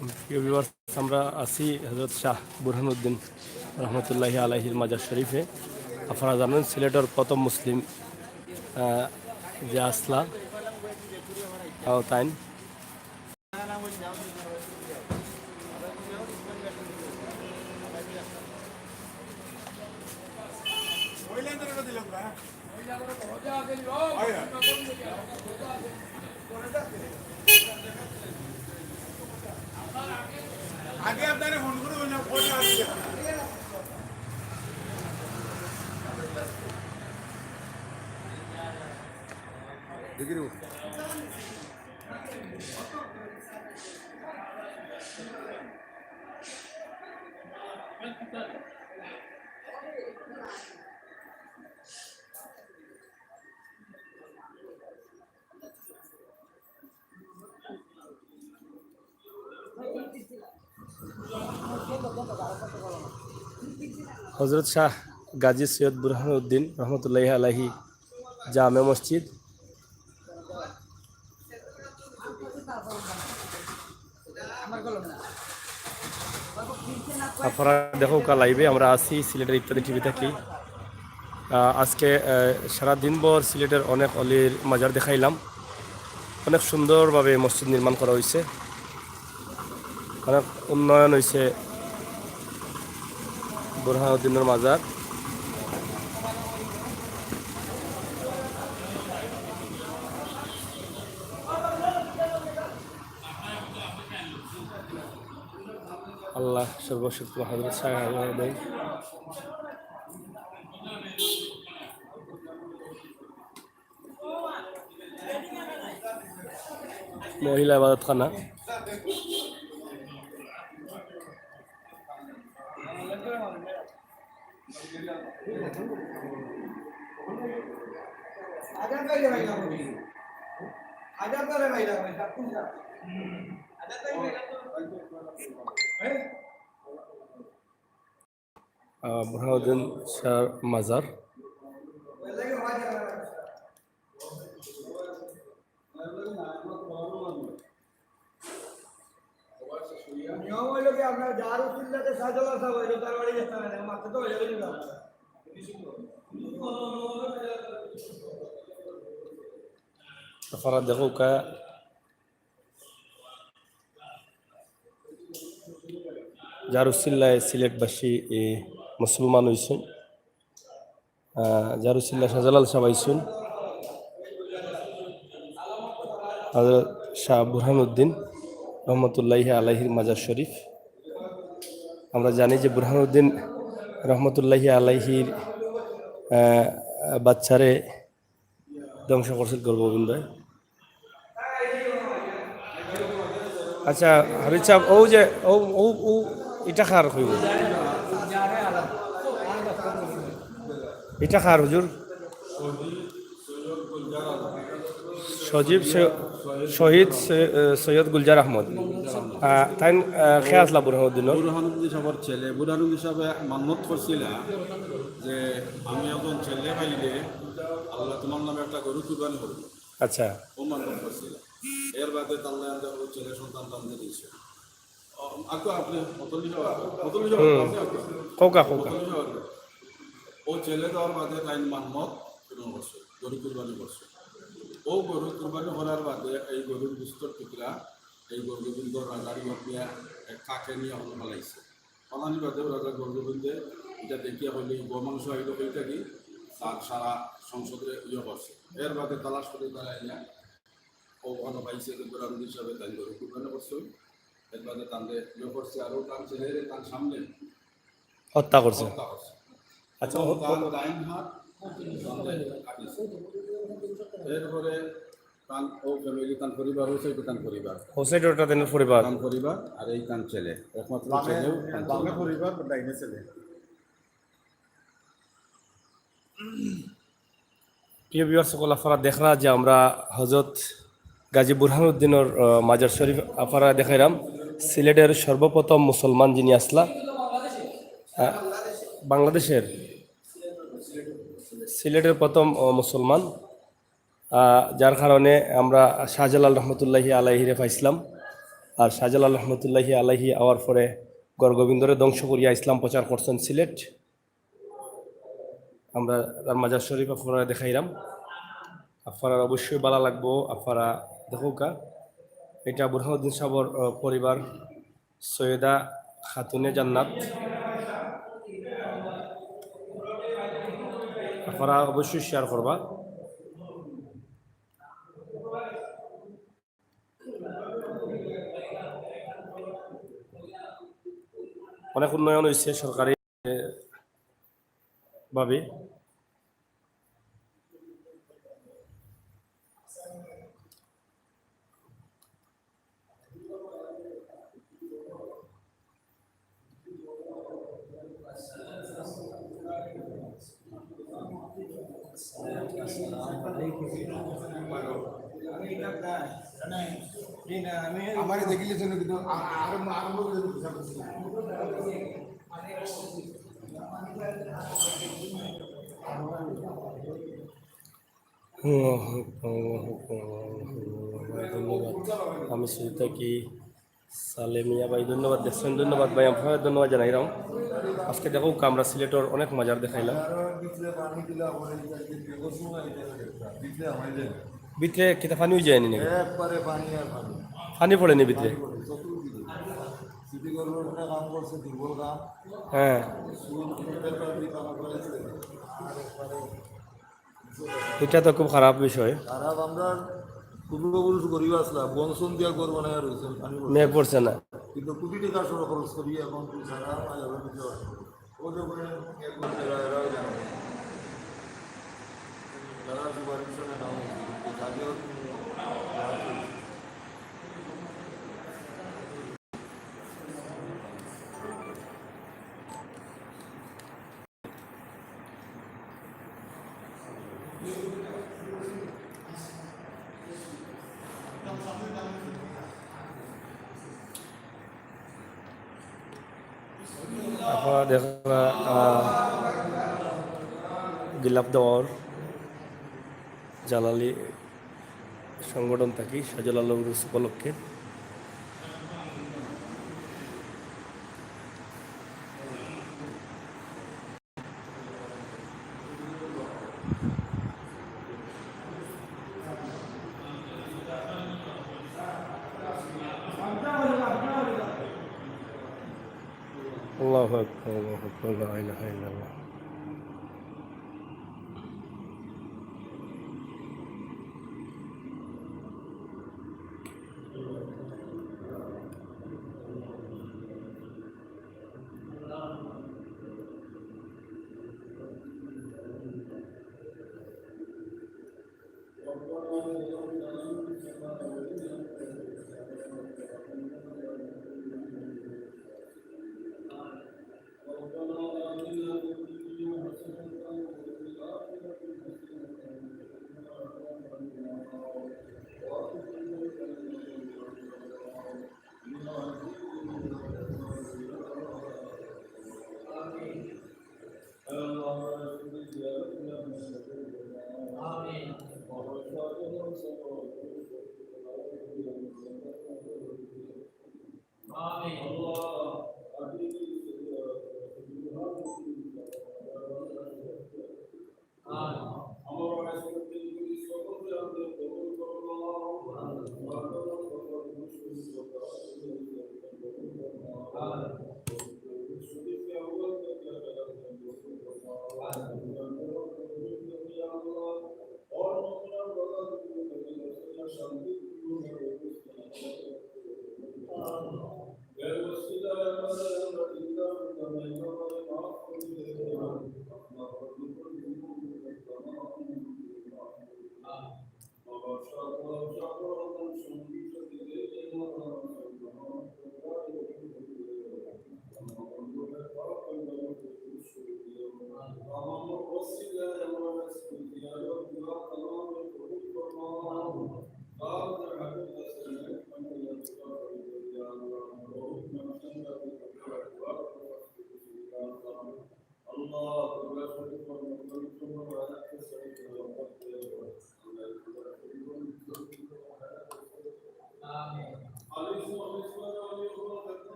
প্রিয় ভিউয়ার্স, আমরা আছি হযরত শাহ বুরহানুদ্দিন রহমতুল্লাহি আলাইহির মাজার শরীফে। আপনারা জানেন সিলেটের প্রথম মুসলিম যে আসলা তাইন আগে আপনারা ফোন করে বললাম কোথায় আসছে ডিগ্রি হজরত শাহ গাজী সৈয়দ বুরহানুদ্দিন রহমতুল্লাহি আলাইহি জামে মসজিদ। আপনারা দেখো কা লাইভে আমরা আছি সিলেটের ইত্যাদি টিভি থাকি। আজকে সারা দিনভর সিলেটের অনেক অলির মাজার দেখাইলাম। অনেক সুন্দরভাবে মসজিদ নির্মাণ করা হয়েছে, অনেক উন্নয়ন হয়েছে বুরহানুদ্দিনের মাজার। আল্লাহ সর্বশক্তি হযরত শাহ ভাই মহিলা ইবাদতখানা। বুরহানুদ্দিন শাহ মাজার। নিয়ম হইল কি আপনার যার উচিল্লাতে সাজলা সব হইল তার বাড়ি যেতে না মাত্র তো হইল না আপনারা দেখো কা জারুসিল্লায় সিলেটবাসী মুসলমান হইছেন। জারুসিল্লা শাহজালাল সাহেব আইসুন, হযরত শাহ বুরহানুদ্দিন রহমতুল্লাহি আলাইহির মাজার শরীফ। আমরা জানি যে বুরহানুদ্দিন রহমতুল্লাহি আলাইহির বাচ্চারে ধ্বংস করছিল গর্বগোবিন্দ। আচ্ছা হাবিব সাহেব, ও যে ও ও ও এটা খার হইব, এটা খার হুজুর সজীব শহীদ সৈয়দ গুলজার আহমদ। তাই খেয়ে আসলা বুরহানুদ্দিন বুরহানুদ্দিন সাহেবের ছেলে। বুরহানুদ্দিন সাহেব মান্নত করছিল যে আমি একজন ছেলে পাইলে আল্লাহ তোমার নামে একটা গরু কুরবানি করবো। আচ্ছা, ও মান্নত করছিল। এর বাদে তাল্লাহ ওই ছেলে সন্তান টানতে দিয়েছে। আকু আপনি কৌকা কৌকা ও ছেলে দেওয়ার বাদে তাই মান্নত পূরণ করছে, গরু কুরবানি করছে। ও গরু কুরবানি করার বাদে এই গরুর বিস্তর টুকরা এই গর্গোবিন্দ রাজার নিয়ে কাকে নিয়ে হল ফেলাইছে। ফলানি বাদেও রাজা গর্গোবিন্দে এটা দেখিয়া হইলে গো মাংস হইল হয়ে থাকি তার সারা সংসদে ইয়ে করছে। এর বাদে তালাশ করে তারা এনে ও ঘন পাইছে বুরহানুদ্দিন হিসাবে তাই গরু কুরবানি করছে। এর বাদে তাদের ইয়ে করছে আরও তার ছেলে তার সামনে হত্যা করছে। আচ্ছা, তার ডাইন হাত এরপরে তান ও ফ্যামিলি তান পরিবার হয়েছে, তান পরিবার হোসেন ওটা দেন পরিবার তান পরিবার আর এই তান ছেলে একমাত্র ছেলেও পরিবার ডাইনে ছেলে। প্রিয় ভিউয়ার্স সকল, আপনারা দেখরা যে আমরা হযরত গাজী বুরহানুদ্দিনের মাজার শরীফ আপনারা দেখাইলাম। সিলেটের সর্বপ্রথম মুসলমান যিনি আসলা বাংলাদেশের সিলেটের প্রথম মুসলমান, যার কারণে আমরা শাহজালাল রহমতুল্লাহি আলাইহিরে পাইছিলাম। আর শাহজালাল রহমতুল্লাহি আলাইহি আওয়ার পরে গড়গোবিন্দরে ধ্বংস করিয়া ইসলাম প্রচার করছেন সিলেট। আমরা তার মাজার শরীফ আপনারা দেখাইলাম, আপনারা অবশ্যই ভালো লাগবো, আপনারা দেখুকা। এটা বুরহানুদ্দিন সাহর পরিবার, সৈয়দা খাতুনে জান্নাত। আপনারা অবশ্যই শেয়ার করবা। অনেক উন্নয়ন হয়েছে সরকারি ভাবে। আমার দেখিলে জন্য কিন্তু আরম্ভ আরম্ভ করে ধন্যবাদ। আমি সুজিতা কি সালেমিয়া ভাই ধন্যবাদ দেখছেন, ধন্যবাদ ভাই, আপনার ধন্যবাদ জানাইলাম। আজকে দেখো আমরা সিলেটর অনেক মজার দেখাইলাম। ভিতরে কিতা পানি হয়ে যায়নি নাকি? একবারে পানি আর পানি পানি পড়েনি ভিতরে? সিটি কর্পোরেশনে কাম করছে দুর্বল কাম হ্যাঁ, এটা তো খুব খারাপ বিষয়। খারাপ। আমরা পূর্বপুরুষ গরিব আসলাম, বনসন দিয়া গড় বানায় রয়েছে, পানি মেঘ পড়ছে না। কিন্তু কোটি টাকা সড়ক খরচ করি এখন সারা হাজার কিছু ওদের উপরে এরাও জানে যারা সুপারভিশনে নাম তাদেরও আপনারা দেখা গিলাপ দেওয়ার জালালি সংগঠন থাকি শাহজালাল উরুস উপলক্ষে। আল্লাহু আকবার, আল্লাহু আকবার, লা ইলাহা ইল্লাল্লাহ।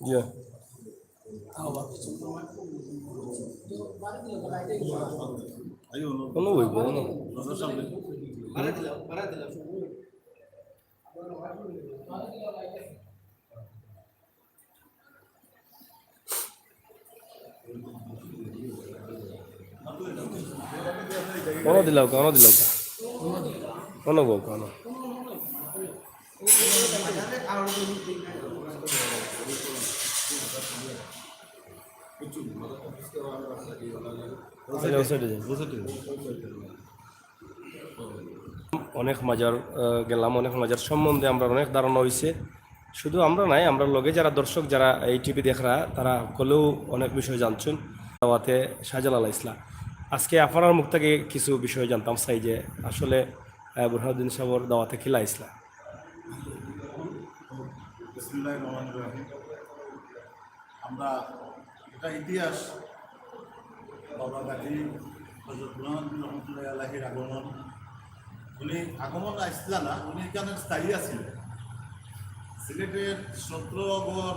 ইয়া কোনো বই কোনো কোনো দিলাও কোনো গো কোনো অনেক মাজার গেলাম, অনেক মাজার সম্বন্ধে আমরা অনেক ধারণা হয়েছে। শুধু আমরা নাই, আমরা লগে যারা দর্শক যারা এই টিভি দেখরা তারা সকলেও অনেক বিষয় জানছেন। দাওয়াতে শাহজালাল ইসলাম আজকে আপনার মুখ থেকে কিছু বিষয় জানতাম চাই যে আসলে বুরহানুদ্দিন সাহেবের দাওয়াতে খিলা ইসলাম। বিসমিল্লাহির রহমানির রহিম। আমরা এটা ইতিহাস বাবা গাজী হযরত বুরহানুদ্দিন রহমতুল্লাহি আলাইহির আগমন, উনি আগমন আসছিলেন না, উনি এখানে স্থায়ী আছিলেন। সিলেটের 17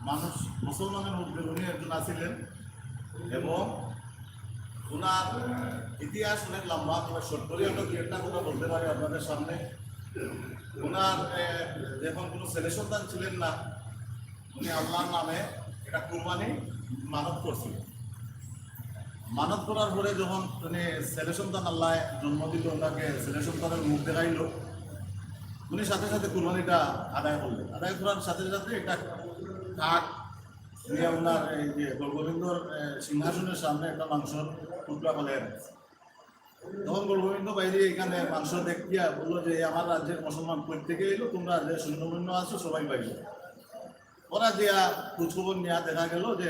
মানুষ মুসলমানের মধ্যে উনি একজন আছিলেন এবং ওনার ইতিহাস অনেক লম্বা। তবে সরকারি আমরা দু একটা কথা বলতে পারি আপনাদের সামনে। ওনার যখন কোনো ছেলে সন্তান ছিলেন না, উনি আল্লাহর নামে একটা কুরবানি মানত করছিলেন। মানত করার পরে যখন উনি ছেলে সন্তান আল্লাহ জন্ম দিল, ওনাকে ছেলে সন্তানের মুখ দেখাইল, উনি সাথে সাথে কুরবানিটা আদায় করলেন। আদায় করার সাথে সাথে একটা কাঠ নিয়ে ওনার এই যে গোবিন্দর সিংহাসনের সামনে একটা মাংসর টুকরা ফেলে রাখছে। তখন গোবিন্দ বাইরে এখানে মাংস দেখিয়া বললো যে আমার রাজ্যের মুসলমান প্রত্যেকে এলো, তোমরা যে সৈন্যবৈন্য আছো সবাই বাইরে। ওরা যে খোঁজখবর নেওয়া দেখা গেল যে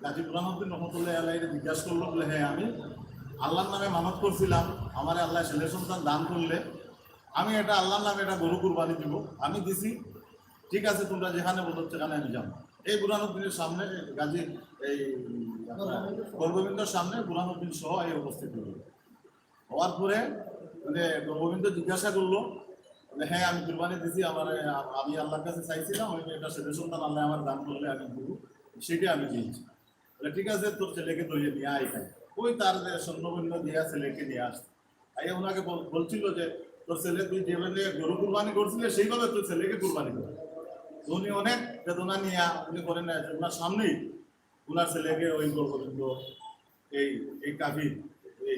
গাজী বুরহানুদ্দিন রহমতুল্লাহি আলাইহি জিজ্ঞাসা করলো, বলে হ্যাঁ আমি আল্লাহর নামে মানত করছিলাম, আমার আল্লাহ ছেলে সন্তান দান করলে আমি এটা আল্লাহর নামে একটা গরু কুরবানি দিব, আমি দিছি, ঠিক আছে তোমরা যেখানে বলো সেখানে আমি যাবো। এই বুরহানুদ্দিনের সামনে গাজী এই গোবিন্দর সামনে বুরহানুদ্দিন সহ এই উপস্থিত হল। হওয়ার পরে মানে গোবিন্দ জিজ্ঞাসা করলো, হ্যাঁ আমি কুরবানি দিছি, আমি আল্লাহর কাছে চাইছিলাম ওই এটা ছেলে সন্তান আল্লাহ আমার দান করলে আমি দিব, সেটা আমি দিয়েছি। ঠিক আছে তোর ছেলেকে ধরিয়ে নিয়ে আয় খাই। ওই তার সৈন্যবৈন্য দিয়া ছেলেকে নিয়ে আসছে। আইয়া ওনাকে বলছিল যে তোর ছেলে তুই যেভাবে গরু কুরবানি করছিলে সেইভাবে তোর ছেলেকে কুরবানি করে। উনি অনেক বেদনা নিয়ে উনি করেন না, ওনার সামনেই ওনার ছেলেকে ওই গোবিন্দ এই কাফি এই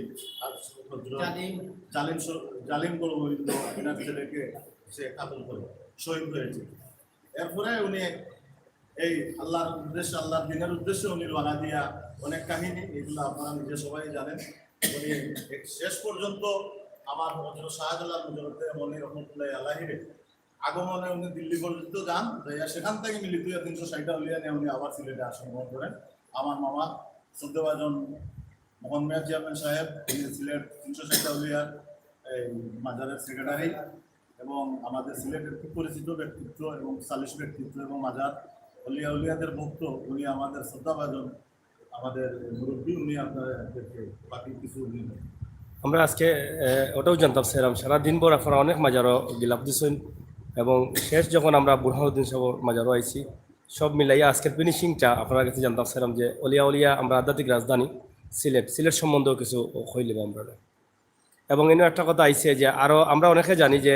জালিম গোবিন্দ ওনার ছেলেকে সে কাতল করে শহীদ হয়েছে। এরপরে উনি এই আল্লাহর উদ্দেশ্যে, আল্লাহর দিনের উদ্দেশ্যে উনি রওনা দিয়া অনেক কাহিনী, এগুলো আপনারা নিজে সবাই জানেন। উনি শেষ পর্যন্ত আমার শাহজালাল মনি রহমতুল্লাহি আলাইহি আগমনে উনি দিল্লি পর্যন্ত যান, সেখান থেকে মিলিত 360টা উলিয়া নিয়ে উনি আবার সিলেটে আগমন করেন। আমার মামা শ্রদ্ধেভাজন মোহন মিয়া চেয়ারম্যান সাহেব, তিনি সিলেট 360টা উলিয়ার এই মাজারের সেক্রেটারি এবং আমাদের সিলেটের খুব পরিচিত ব্যক্তিত্ব এবং সালিশ ব্যক্তিত্ব এবং মাজার উলিয়াদের ভক্ত, উনি আমাদের শ্রদ্ধাভাজন, আমাদের মুরব্বী, উনি আপনাদেরকে বাকি কিছু দিন আমরা আজকে ওটাও জানতাম সেরাম সারাদিন পর আপনারা অনেক মাজারও গিলাপ দিচ্ছেন এবং শেষ যখন আমরা বুরহানুদ্দিন সাহেবের মাজারও আইছি সব মিলাইয়া আজকের ফিনিশিংটা আপনার কাছে জানতাম সেরাম যে অলিয়া আমরা আধ্যাত্মিক রাজধানী সিলেট সম্বন্ধেও কিছু হইলিব আমরা। এবং এনে একটা কথা আইছে যে আরও আমরা অনেকে জানি যে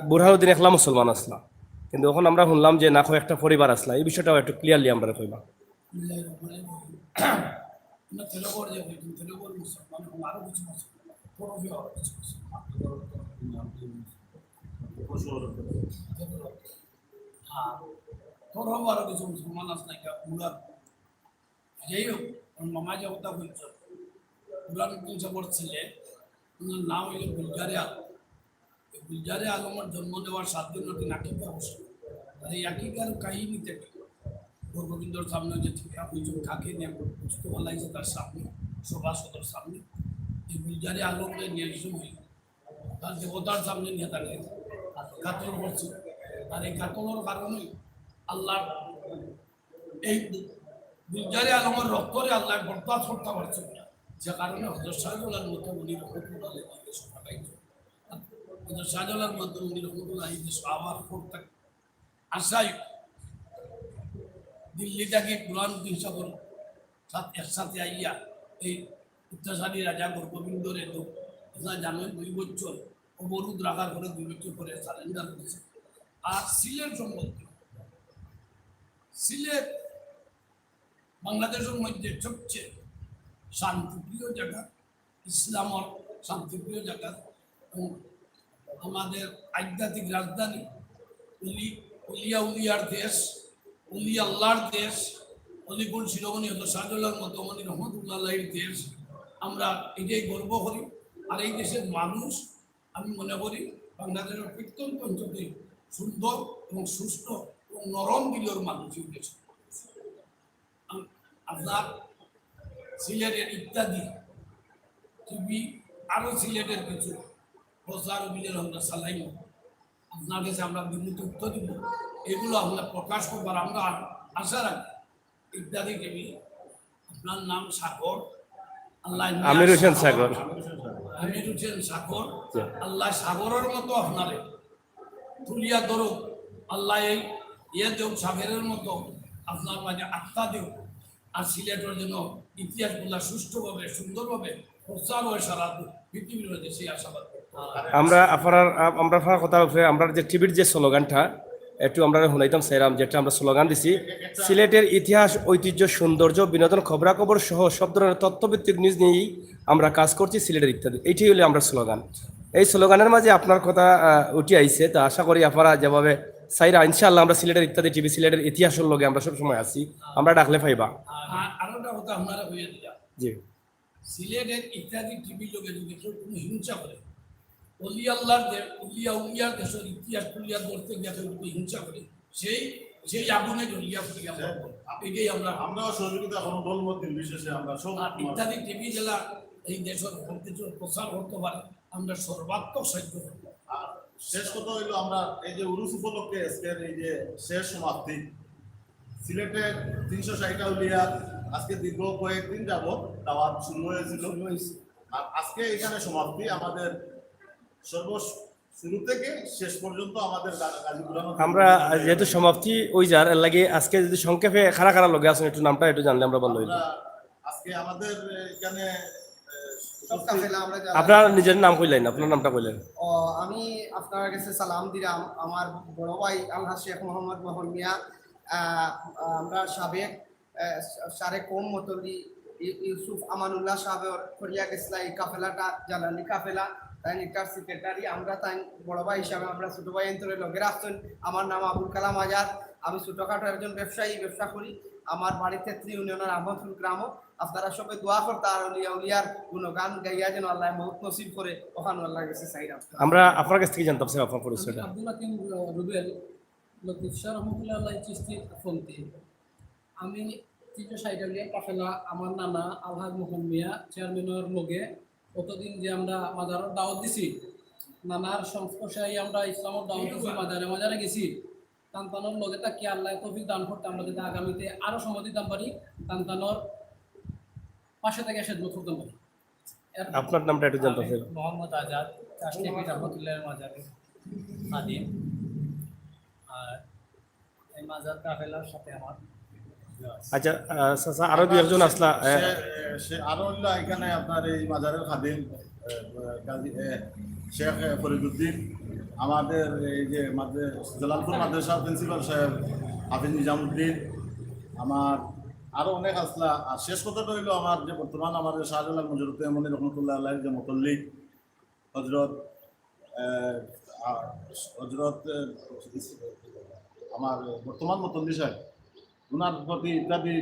বুরহানুদ্দিন একলা মুসলমান আসলা, কিন্তু এখন আমরা শুনলাম যে না একটা পরিবার আসলা, এই বিষয়টাও একটু ক্লিয়ারলি আমরা কইবা। আরো কিছু মুসলমান আছে নাকি উড়ার যাই হোক মামা যে কথা বলছো উড়ার ছেলে ওনার নাম হইল গুলজারে আলম। এই গুলজারে আলমের জন্ম দেওয়ার 7 দিন ওটি আকিকা বসে। আর এই আকিকার কাহিনী থেকে গোবিন্দর সামনে যে ঠিকা হুজুর কাকে নিয়ে বুঝতে বলাইছে তার সামনে, সভাসদের সামনে এই গুলজারে আলমকে নিয়ে সময় তার দেবতার সামনে নিয়ে তাকে কাতল করছে। আর এই কাতলের কারণে আল্লাহ এই গুলজারে আলমের রক্তরে আল্লাহ বরদাস্ত করতে পারছে না, যে কারণে হজরত শাহজালার মতো উনি রহমতুল্লাহ দেশ পাঠাইছে। হজরত শাহজালার মতো উনি রহমতুল্লাহ দেশ আবার করতে আশায় দিল্লি থেকে বুরহানুদ্দিন সাগর একসাথে আইয়া এই উত্তরসারী রাজা গোবিন্দরে তো আপনারা জানেন 2 বছর অবরোধ রাখার পরে 2 বছর পরে সারেন্ডার করেছে। আর সিলেট সম্বন্ধে, সিলেট বাংলাদেশের মধ্যে সবচেয়ে শান্তিপ্রিয় জায়গা, ইসলামর শান্তিপ্রিয় জায়গা এবং আমাদের আধ্যাত্মিক রাজধানী, উলিয়া উলিয়ার দেশ, উলি আল্লাহর দেশ, অলিপুর শিরোমণি হলো শাহজালার মতো মনি রহমতুল্লাহের দেশ। আমরা এটাই গর্ব করি। আর এই দেশের মানুষ আমি মনে করি বাংলাদেশের প্রত্যন্ত অঞ্চলে সুন্দর এবং সুস্থ এবং নরম দিলের মানুষ এই দেশ। আপনার সিলেটের ইত্যাদি টিভি আরও সিলেটের কিছু প্রচার অভিযান আমরা চালাইব, আপনার কাছে আমরা বিভিন্ন তথ্য দিব, এগুলো আমরা প্রকাশ করবার আমরা আশা রাখি। ইত্যাদি টিভি, আপনার নাম সাগর, আল্লাহ আমির হোসেন সাগর। আমির হোসেন সাগর, আল্লাহ সাগরের মতো আপনারে তুলিয়া ধরো, আল্লাহ এই দেব সাগরের মতো আপনার মাঝে আত্মা দেব। আর সিলেটের জন্য ইতিহাসগুলা সুষ্ঠুভাবে সুন্দরভাবে প্রচার হয় সারা পৃথিবীর মধ্যে, সেই আশাবাদ। আমরা আপনার কথা উপরে আমরা যে টিভির যে স্লোগানটা একটু আমরা শুনাইতাম সেরাম, যেটা আমরা স্লোগান দিছি, সিলেটের ইতিহাস, ঐতিহ্য, সৌন্দর্য, বিনোদন, খবরাখবর সহ সব ধরনের তথ্যভিত্তিক নিউজ নিয়েই আমরা কাজ করছি সিলেটের ইত্যাদি। এইটাই হলো আমরা স্লোগান। এই স্লোগানের মাঝে আপনার কথা উঠে আইছে, তা আশা করি আপনারা যেভাবে সাইরা ইনশাআল্লাহ আমরা সিলেটের ইত্যাদি টিভি সিলেটের ইতিহাসের লগে আমরা সবসময় আছি, আমরা ডাকলে পাইবা। আরো একটা কথা আপনারা হইয়া দিলাম, জি, সিলেটের ইত্যাদি টিভির লোকের যদি কেউ কোনো হিংসা করে, অলি আল্লাহর উলিয়ার দেশের ইতিহাস তুলিয়া ধরতে গিয়ে কেউ যদি হিংসা করে, সেই আগুনে জ্বলিয়া ফুলিয়া এটাই আমরাও সহযোগিতা কোনো দলমত নির্বিশেষে আমরা সব ইত্যাদি টিভি জেলা এই দেশের ঐতিহ্য প্রচার করতে পারে, আমরা সর্বাত্মক সাহায্য করব। আর শেষ কথা হইলো আমরা এই যে উরুস উপলক্ষে আজকের এই যে শেষ সমাপ্তি সিলেটের 360টা উলিয়া আজকে দীর্ঘ কয়েকদিন যাবত দাওয়াত শুরু হয়েছিল, আর আজকে এখানে সমাপ্তি। আমাদের শুরু থেকে শেষ পর্যন্ত আমাদের গাজীপুর আমরা যেহেতু সমাপ্তি ওই যার এর লাগে আজকে যদি সংক্ষেপে খারা খারা লগে আছেন একটু নামটা একটু জানলে আমরা ভালো হইল। আজকে আমাদের এখানে আপনার নিজের নাম কইলেন, আপনার নামটা কইলেন। আমি আপনার কাছে সালাম দিলাম। আমার বড় ভাই আল্লাহ শেখ মোহাম্মদ মোহন মিয়া, আমরা সাবেক সারে কোম মতলি ইউসুফ আমানুল্লাহ সাহেবের করিয়া গেছিলা এই কাফেলাটা জ্বালানি কাফেলা, তাই এটার সেক্রেটারি। আমরা তাই বড় ভাই হিসাবে আমরা ছোটো ভাই অন্তরে লগে রাখছেন। আমার নাম আবুল কালাম আজাদ, আমি ছোটোখাটো একজন ব্যবসা করি। আমার বাড়ি তেত্রি ইউনিয়নের আহমদপুর গ্রাম। আপনারা সবাই দোয়া করতে আর উলিয়ার গুণগান গাইয়া যেন আল্লাহ বহুত নসিব করে ওখানে আল্লাহ গেছে চাইলাম। আমরা আপনার কাছ থেকে জানতাম স্যার আপনার পরিচয়টা। আব্দুল হাকিম রুবেল, লতিফ শাহ রহমতুল্লাহ চিস্তি ফন্তি। আমি 360টা উলিয়া কাফেলা, আমার নানা আলহাজ মোহন মিয়া চেয়ারম্যানের লগে কতদিন যে আমরা মাজারের দাওয়াত দিছি, নানার সংস্পর্শে আমরা ইসলামের দাওয়াত দিছি, মাজারে গেছি। তানতানোর লগে থাকি আল্লাহ তৌফিক দান করতে আমরা যাতে আগামীতে আরও সময় দিতাম পারি, তানতানোর পাশে থেকে খেদমত করতে পারি। আপনার নামটা একটু জানতাম স্যার। মোহাম্মদ আজাদ, কাশটিপি রহমতুল্লাহের মাজারে খাদিম। আর এই মাজার কাফেলার সাথে আমার আচ্ছা চাচা আরো দুই একজন আসলা, সে আরো হইলো এখানে আপনার এই মাজারের খাদিম শেখ ফরিদুদ্দিন, আমাদের এই যে জালালপুর মাদ্রাসার প্রিন্সিপাল সাহেব হাফিজ নিজামুদ্দিন, আমার আরও অনেক আসলা। আর শেষ কথাটা হইলো আমার যে বর্তমান আমাদের শাহজালাল মজরুদ্দিন মনি রহমতুল্লাহ আল্লাহর যে মতল্লিক হজরত আমার বর্তমান মতল্লি সাহেব, ওনার প্রতি ইত্যাদি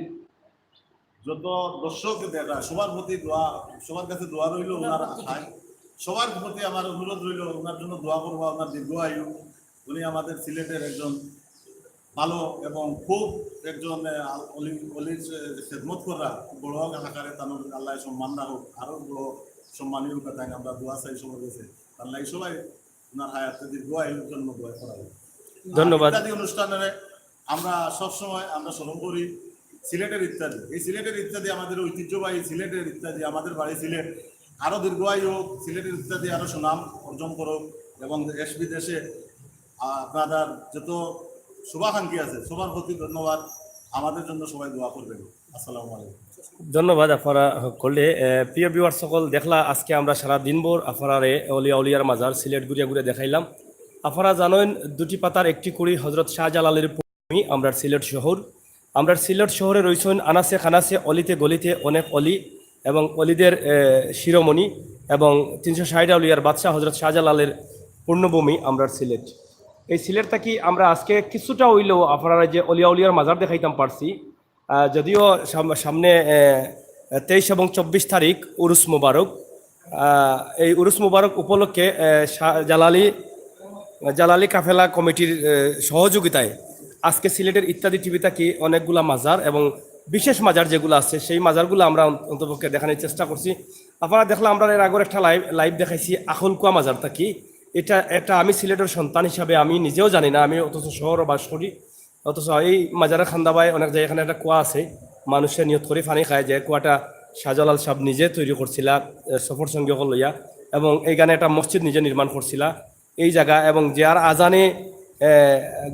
যত দর্শক দেখা সবার প্রতি দোয়া, সবার কাছে দোয়া রইল ওনার আশায় সবার প্রতি আমার অনুরোধ রইল ওনার জন্য দোয়া করবো, ওনার দীর্ঘ আয়ু। উনি আমাদের সিলেটের একজন ভালো এবং খুব একজন অলির খেদমত করা বড় আকারে তানোর আল্লাহ সম্মান না হোক, আরও বড় সম্মানীয় তাই আমরা দোয়া চাই সবার কাছে। আল্লাহ সবাই ওনার হায়াতে দীর্ঘ আয়ুর জন্য দোয়া করা হবে। ধন্যবাদ। ইত্যাদি অনুষ্ঠানে আমরা সবসময় আমরা স্মরণ করি সিলেটের ইত্যাদি। এই সিলেটের ইত্যাদি আমাদের ঐতিহ্যবাহী সিলেটের ইত্যাদি, আমাদের বাড়ি সিলেট আরও দীর্ঘ আয়ু হোক, সিলেটের ইত্যাদি আরও সুনাম অর্জন করুক এবং দেশ বিদেশে আপনাদের যত শুভাকাঙ্ক্ষী আছে সবার প্রতি ধন্যবাদ। আমাদের জন্য সবাই দোয়া করবেন। আসসালামু আলাইকুম। ধন্যবাদ আপনারা করলে। প্রিয় ভিউয়ার সকল, দেখলা আজকে আমরা সারা দিনভর আপনারে অলিয়া উলিয়ার মাজার সিলেট ঘুরিয়া ঘুরিয়া দেখাইলাম। আপনারা জানেন দুটি পাতার একটি কুড়ি হজরত শাহজালালের ভূমি আমরা সিলেট শহর। আমরা সিলেট শহরে রয়েছেন আনাসে খানাসে অলিতে গলিতে অনেক অলি এবং অলিদের শিরোমণি এবং 360 আউলিয়ার বাদশাহ হজরত শাহজালালের পূর্ণভূমি আমরা সিলেট। এই সিলেট থাকি আমরা আজকে কিছুটা হইলেও আপনারা যে অলিয়া উলিয়ার মাজার দেখাইতাম পারছি। যদিও সামনে 23 এবং 24 তারিখ উরুস মুবারক। এই উরুস মুবারক উপলক্ষে জালালি কাফেলা কমিটির সহযোগিতায় আজকে সিলেটের ইত্যাদি টিভি থাকি অনেকগুলা মাজার এবং বিশেষ মাজার যেগুলো আছে সেই মাজারগুলো আমরা অন্তপক্ষে দেখানোর চেষ্টা করছি। আপনারা দেখলাম আমরা এর আগের একটা লাইভ দেখাইছি আখলকুয়া মাজার থাকি। এটা আমি সিলেটের সন্তান হিসাবে আমি নিজেও জানি না, আমি অথচ শহর বাস করি। অথচ এই মাজারের খান্দাবায় অনেক জায়গায় এখানে একটা কুয়া আছে, মানুষের নিয়ত করে পানি খায়, যে কুয়াটা শাহজালাল সাহেব নিজে তৈরি করছিলা সফর সঙ্গী লইয়া, এবং এইখানে একটা মসজিদ নিজে নির্মাণ করছিলা এই জায়গা। এবং যার আজানে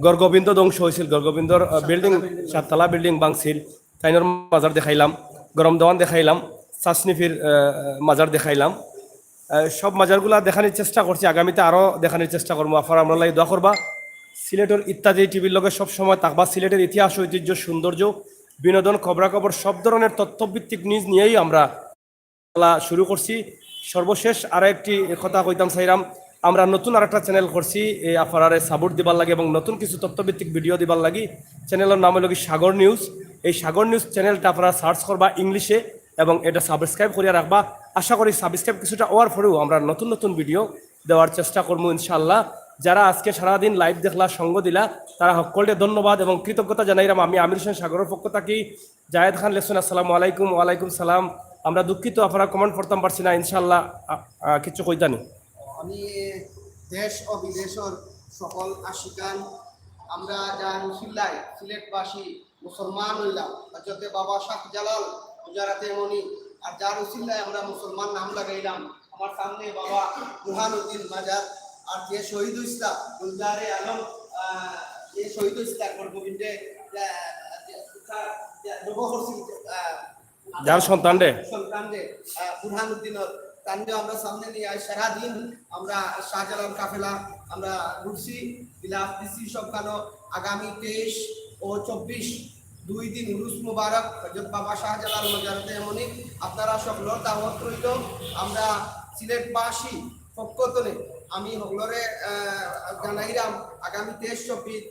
গড়গোবিন্দ ধ্বংস হয়েছিল, গড়গোবিন্দর বিল্ডিং 7 তলা বিল্ডিং ভাঙছিল, তাইনোর মাজার দেখাইলাম, গরম দেওয়ান দেখাইলাম, চাষনিফির মাজার দেখাইলাম। সব মাজারগুলা দেখানোর চেষ্টা করছি, আগামীতে আরও দেখানোর চেষ্টা করবো। আপনারা আমরা দোয়া করবা। সিলেটের ইত্যাদি টিভির লগে সবসময় থাকবা। সিলেটের ইতিহাস, ঐতিহ্য, সৌন্দর্য, বিনোদন, খবরাখবর সব ধরনের তথ্যভিত্তিক নিউজ নিয়েই আমরা শুরু করছি। সর্বশেষ আরও একটি কথা কইতাম চাইলাম, আমরা নতুন আরেকটা চ্যানেল করছি আপনারা সাপোর্ট দিবার লাগে এবং নতুন কিছু তথ্যভিত্তিক ভিডিও দিবার লাগে। চ্যানেলের নাম হলো কি সাগর নিউজ। এই সাগর নিউজ চ্যানেলটা আপনারা সার্চ করবা ইংলিশে এবং এটা সাবস্ক্রাইব করিয়া রাখবা। আশা করি সাবস্ক্রাইব কিছুটা হওয়ার পরেও আমরা নতুন নতুন ভিডিও দেওয়ার চেষ্টা করবো ইনশাআল্লাহ। যারা আজকে সারাদিন লাইভ দেখলা, সঙ্গ দিলা, তারা সকলকে ধন্যবাদ এবং কৃতজ্ঞতা জানাইলাম। আমি আমির হোসেন সাগরের পক্ষ থাকি জায়েদ খান লেসন, আসসালামু আলাইকুম। ওয়ালাইকুম সালাম। আমরা দুঃখিত আপনারা কমেন্ট করতাম পারছি না, ইনশাআল্লাহ কিছু কইতানি। আমি দেশ ও বিদেশের সকল আশিকান আমরা যান সিল্লাই সিলেটবাসী মুসলমান হইলাম হযরতে বাবা শাহজালাল গুজরাতে মনি, আর যার উসিল্লায় আমরা মুসলমান নাম লাগাইলাম। আমার সামনে বাবা বুরহানুদ্দিন মাজার, আর যে শহীদ ইসলাম গুলজারে আলম, যে শহীদ ইসলাম গোবিন্দে যার সন্তান রে বুরহানুদ্দিনের তান্ডে আমরা সামনে নিয়ে সারাদিন আমরা শাহজালাল কাফেলা আমরা ঘুরছি, বিলাপ দিচ্ছি সবখানো। আগামী 23 ও 24 2 দিন উরুস মুবারক হযরত বাবা শাহজালাল মজারতে এমনি আপনারা সকলের দাওয়াত রইল। আমরা সিলেটবাসী পক্ষতলে আমি সকলরে জানাইলাম আগামী 23-24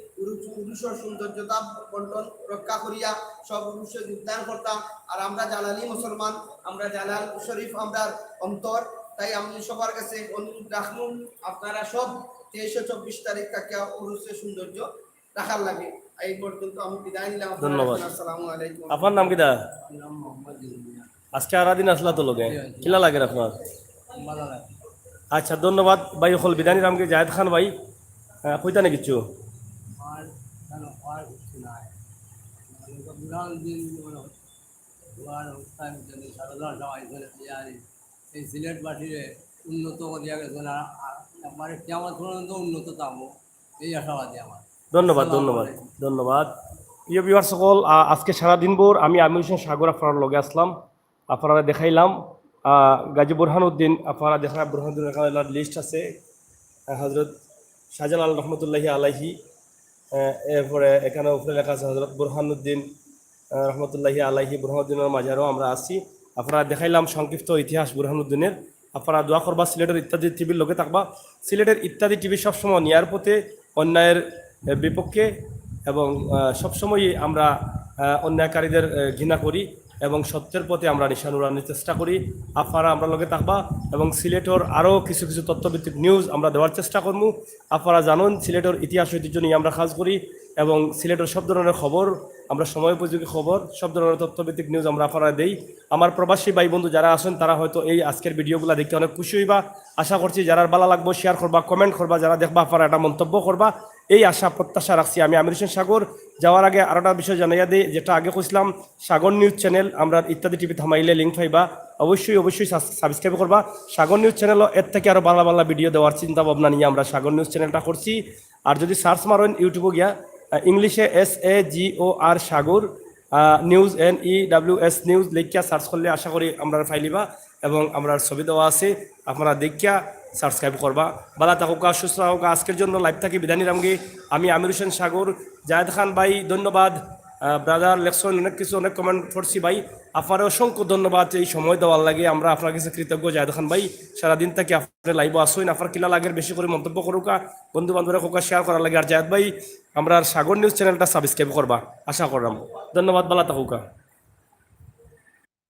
উরুসের সৌন্দর্যতা বন্টন রক্ষা করিয়া সব উরুসে যোগদান করতাম। আর আমরা জালালি মুসলমান, আমরা জালাল শরীফ আমরা অন্তর, তাই আমি সবার কাছে অনুরোধ রাখবো আপনারা সব 23 ও 24 তারিখ থেকে উরুসের সৌন্দর্য রাখার লাগে। এই পর্যন্ত আমি বিদায় নিলাম। ধন্যবাদ। আসসালামু আলাইকুম। আপনার নাম কিটা? নাম মোহাম্মদ ইউনিয়া। আজকে আরাদিন আসলা তো লোকে কিলা লাগে আপনার? ভালো লাগে। আচ্ছা ধন্যবাদ ভাই। হল বিদানি রামকে জায়েদ খান ভাই কইতা না কিছু? আর কেন আর কিছু নাই, বুরহানুদ্দিন সারদার সবাই এই সিলেটবাসীর উন্নত করিয়া গেছেন, আমার কেমন পর্যন্ত উন্নত থাকবো এই আশাবাদী আমার। ধন্যবাদ ধন্যবাদ ধন্যবাদ। প্রিয় ভিউয়ার সকল, আজকে সারাদিন ভোর আমি আমির হোসেন সাগর আপনার লগে আসলাম, আপনারা দেখাইলাম গাজী বুরহানুদ্দিন। আপনারা দেখা বুরহানুদ্দিন লিস্ট আছে হজরত শাহজালাল রহমতুল্লাহি আলাইহি, এরপরে এখানে উপরে লেখা আছে হজরত বুরহানুদ্দিন রহমতুল্লাহি আলাইহি। বুরহানুদ্দিনের মাঝারও আমরা আছি। আপনারা দেখাইলাম সংক্ষিপ্ত ইতিহাস বুরহানুদ্দিনের। আপনারা দোয়া করবা, সিলেটের ইত্যাদি টিভির লোকে থাকবা। সিলেটের ইত্যাদি টিভি সবসময় ন্যায়ের পথে, অন্যায়ের বিপক্ষে এবং সবসময়ই আমরা অন্যায়কারীদের ঘৃণা করি। এবং সত্যের পথে আমরা নিশান উড়ানোর চেষ্টা করি। আপনারা আমরা লগে থাকবা এবং সিলেটর আরও কিছু কিছু তথ্যভিত্তিক নিউজ আমরা দেওয়ার চেষ্টা করবো। আপনারা জানুন সিলেটের ইতিহাস ঐতিহ্য নিয়ে আমরা কাজ করি এবং সিলেটের সব ধরনের খবর, আমরা সময় উপযোগী খবর, সব ধরনের তথ্যভিত্তিক নিউজ আমরা আপনারা দেই। আমার প্রবাসী ভাই বন্ধু যারা আছেন তারা হয়তো এই আজকের ভিডিওগুলো দেখতে অনেক খুশি হইবা। আশা করছি যারা ভালো লাগবো শেয়ার করবা, কমেন্ট করবা, যারা দেখবা আপনারা একটা মন্তব্য করবা, এই আশা প্রত্যাশা রাখছি। আমি আমির হোসেন সাগর। যাওয়ার আগে আরো একটা বিষয় জানাইয়া দিই, যেটা আগে কইছিলাম, সাগর নিউজ চ্যানেল আমরা ইত্যাদি টিভি থামাইলে লিঙ্ক পাইবা, অবশ্যই সাবস্ক্রাইব করবা। সাগর নিউজ চ্যানেলও এর থেকে আরো ভালো ভালো ভিডিও দেওয়ার চিন্তা ভাবনা নিয়ে আমরা সাগর নিউজ চ্যানেলটা করছি। আর যদি সার্চ মারেন ইউটিউবে গিয়া ইংলিশে SAGOR সাগর নিউজ NEWS নিউজ লিখিয়া সার্চ করলে আশা করি আমরা ফাইলিবা এবং আমরা ছবি দেওয়া আছে, আপনারা দেখিয়া সাবস্ক্রাইব করবা। বালা থাকুকা, সুস্থ থাকুকা। আজকের জন্য লাইভ থাকি বিদায় নিলামগে। আমি আমির হোসেন সাগর। জায়েদ খান ভাই ধন্যবাদ, ব্রাদার লেকশন অনেক কিছু অনেক কমেন্ট করছি ভাই, আপনার অসংখ্য ধন্যবাদ এই সময় দেওয়ার লাগে। আমরা আপনার কাছে কৃতজ্ঞ জায়েদ খান ভাই। সারাদিন থেকে আপনার লাইভ আসুন, আপনার কিলা লাগের বেশি করে মন্তব্য করুকা, বন্ধু বান্ধবরা কোকা শেয়ার করার লাগে। আর জায়েদ ভাই আমরা সাগর নিউজ চ্যানেলটা সাবস্ক্রাইব করবা আশা করলাম। ধন্যবাদ, বালা থাকুকা।